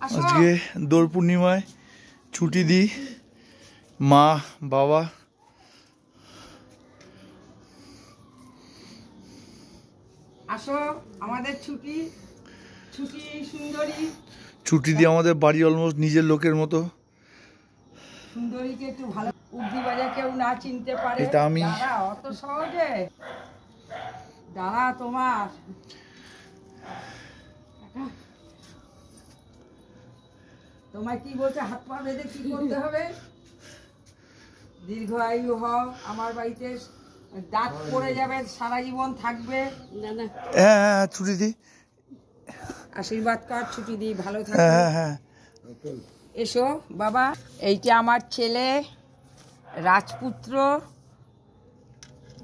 আজকে দোল পূর্ণিমায় ছুটি দিই মা বাবা আসো আমাদের ছুটি সুন্দরী ছুটি দিয়ে আমাদের বাড়ি অলমোস্ট নিজের লোকের মতো। সুন্দরীকে একটু ভালো উর্দি বাজা কেউ না চিনতে পারে এটা আমি অত সহজে দাঁড়া তোমার তোমায় কি বলছে হাত পা বেঁধে কি করতে হবে? দীর্ঘ আয়ু হও, আমার বাড়িতে দাঁত পড়ে যাবে, সারা জীবন থাকবে। হ্যাঁ ছুটি দিই, আশীর্বাদ কর, ছুটি দিই, ভালো থাকবে। হ্যাঁ এসো বাবা, এইটা আমার ছেলে রাজপুত্র,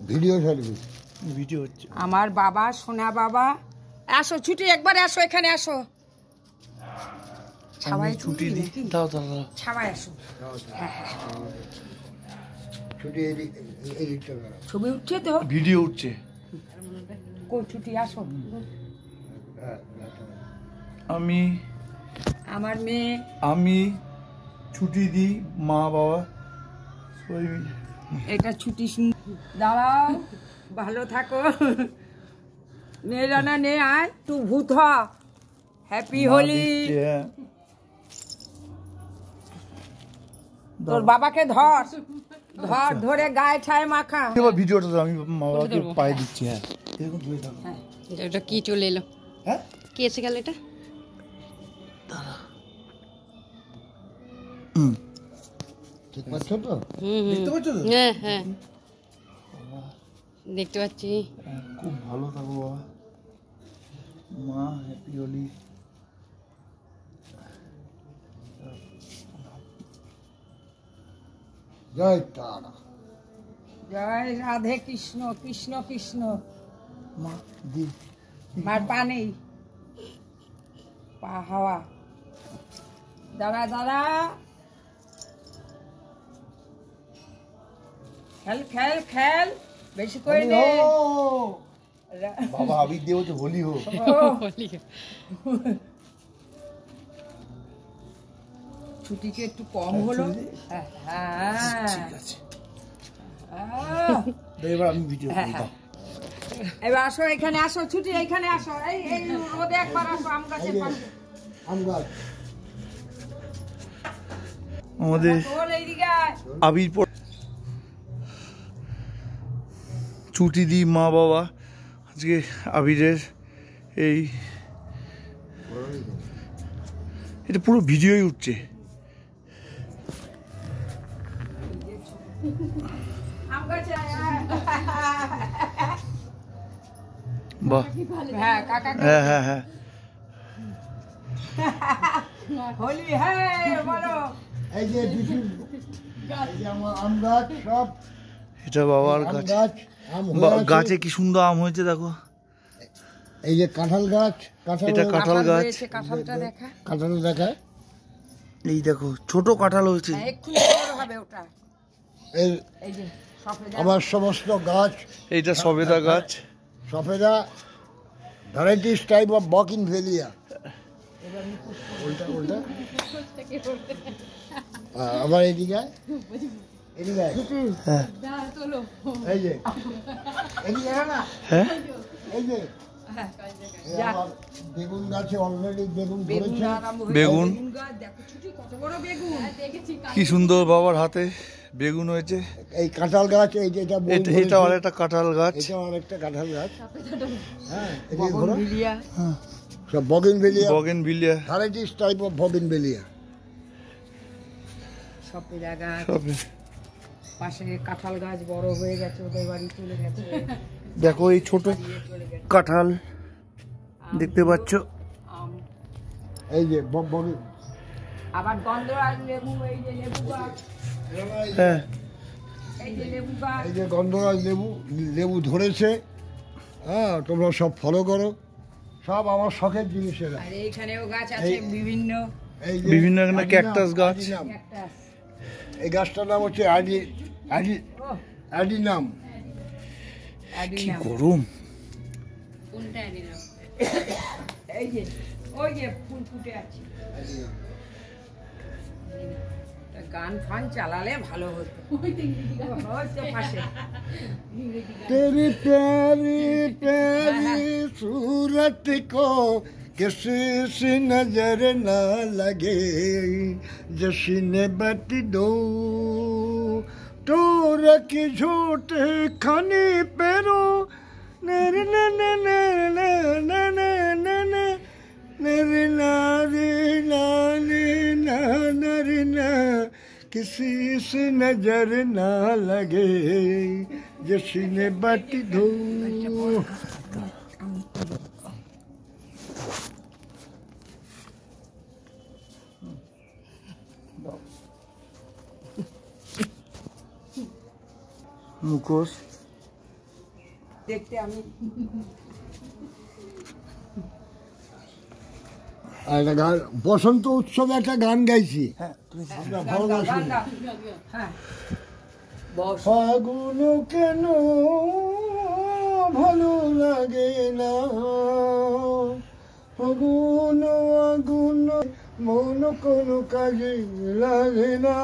ভিডিও হচ্ছে আমার বাবা, সোনা বাবা। আসো ছুটি, একবার আসো, এখানে আসো, ছাওয়ায় ছুটি দিই। দাও ছাওয়ায় আসো। ছবি উঠছে তো, ভিডিও উঠছে। কই ছুটি, আসো। আমি আমার মেয়ে, আমি ছুটি দিই মা বাবা সবাই মিলে। এটা ছুটি। দাঁড়াও, ভালো থাকো। নে রানা নে, আয় তু ভূত হ। হ্যাপি হোলি। তোর বাবাকে ধর, ধরে গায়ে ঠায় মাখা। এবার ভিডিওটা আমি মা বাবাকে পায়ে দিচ্ছি। হ্যাঁ এটা কি চলে এলো? হ্যাঁ কি এসে গেল এটা? ঠিক পাচ্ছো তো? দেখতে পাচ্ছো তো? হ্যাঁ হ্যাঁ দেখতে পাচ্ছি। খুব ভালো থাকো বাবা, মা হ্যাপি হোলি। জয় তারা, জয় রাধে কৃষ্ণ, কৃষ্ণ কৃষ্ণ। মা দি মার পা নেই, পা হাওয়া। দাঁড়া দাঁড়া, খেল খেল খেল, বেশি করে নে। বাবা আবির দিয়ে বলছে হোলি হোক। ছুটিকে একটু কম হলো। হ্যাঁ ঠিক আছে, এবার আমি ভিডিও করি। এবার আসো, এখানে আসো ছুটি, এখানে আসো। এই এই রোদে একবার আসো, আম গাছের পাশে। আমাদের তোল এইদিকে আয়। আবির ছুটি দিই মা বাবা। আজকে আবিরের এই এটা পুরো ভিডিওই উঠছে। আম গাছে আয়, আয়। বাহ, হ্যাঁ কাকা, হ্যাঁ হোলি হ্যাঁ বলো। এই যে আমার আম গাছ, সব এটা বাবার আম গাছ। গাছ, আম হয়ে আছে। গাছে কি সুন্দর আম হয়েছে দেখো। এই যে কাঁঠাল গাছ, এটা কাঁঠাল গাছ। হয়েছে, কাঁঠালটা দেখা। কাঁঠাল দেখায়। এই দেখো ছোট কাঁঠাল হয়েছে। হ্যাঁ, এক্ষুনি বড় হবে ওটা। এই এই যে সফেদা। আবার সমস্ত গাছ, এইটা সবেদা গাছ। সফেদা, ভ্যারাইটিস টাইপ অফ বকিন ভেলিয়া। উল্টা উল্টা আবার এদিকে এদিকে হ্যাঁ এই যে এদিকে না, হ্যাঁ এই যে এই আমার বেগুন গাছে অলরেডি বেগুন বেগুন ধরেছে। আরম্ভ হয়েছে। বেগুন। বেগুন গাছ দেখো ছুটি, কত বড় বেগুন। কি সুন্দর বাবার হাতে বেগুন হয়েছে। এই কাঁঠাল গাছ, এই যে এটা বউ ধরেছে। এটা আর একটা কাঁঠাল গাছ। এটা আরেকটা কাঁঠাল গাছ। হ্যাঁ এদিকে ঘোরো। বগনভিলিয়া। সব বগিন ভেলিয়া, বগেনভিলিয়া ভ্যারাইটিস টাইপ অফ বগিন ভেলিয়া। সফেদা গাছ, সব। পাশে কাঁঠাল গাছ বড় হয়ে গেছে, ওদের বাড়ি চলে গেছে। দেখো এই ছোট কাঁঠাল দেখতে পাচ্ছ। আম, এই যে বগিন, আবার গন্ধরাজ লেবু, এই যে লেবু গাছ, হ্যাঁ এই যে লেবু গাছ। এই যে গন্ধরাজ লেবু, লেবু ধরেছে। হ্যাঁ তোমরা সব ফলো করো, সব আমার শখের জিনিস এরা। আর এইখানেও গাছ আছে বিভিন্ন। এই যে বিভিন্ন এখানে অ্যাডিনাম, ক্যাকটাস গাছ। অ্যাডিনাম। ক্যাকটাস। এই গাছটার নাম হচ্ছে ও, অ্যাডিনাম। কি অ্যাডিনাম। গরম। কোনটা নিলাম? এই যে ওই যে ফুল ফুটে আছে। গান ফান চালালে ভালো হতো। হচ্ছে পাশে तेरी प्यारी प्यारी सूरत को किसी से नजर ना लगे जश्न बट दो तो रखी झूठे खाने पेरो नरे नरे नरे नरे नरे नरे नारे नारे नारे ना किसी से नजर ना लगे जश्न बट दो মুখোশ দেখতে আমি আর একটা গান বসন্ত উৎসবে একটা গান গাইছি হ্যাঁ তুমি হ্যাঁ ফাগুন কেন ভালো লাগে না ফাগুন আগুন মন কোনো কাজে লাগে না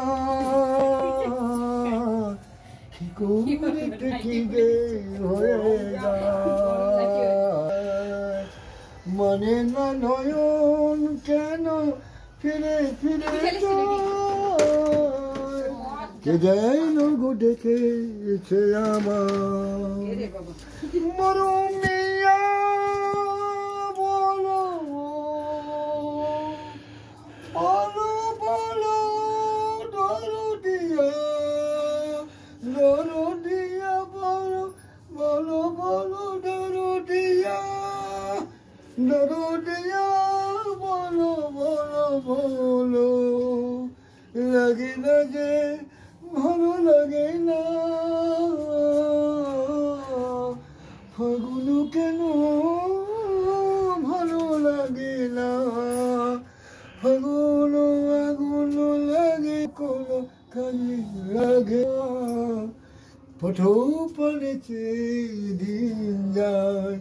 কি করিতে কি যে হয়ে যায় মনে না নয়ন কেন ফিরে ফিরে কে যেন গো ডেকেছে আমার মরুমিয়া বলো বলো বলো দরদিয়া দরদিয়া বলো বলো বলো দরদিয়া দরদিয়া বলো বলো বলো লাগে না যে ভালো লাগে না ফাগুন কেন ভালো লাগে না ফাগুন আগুন লাগে কোনো কাজে লাগে ফটো পড়েছে দিন যায়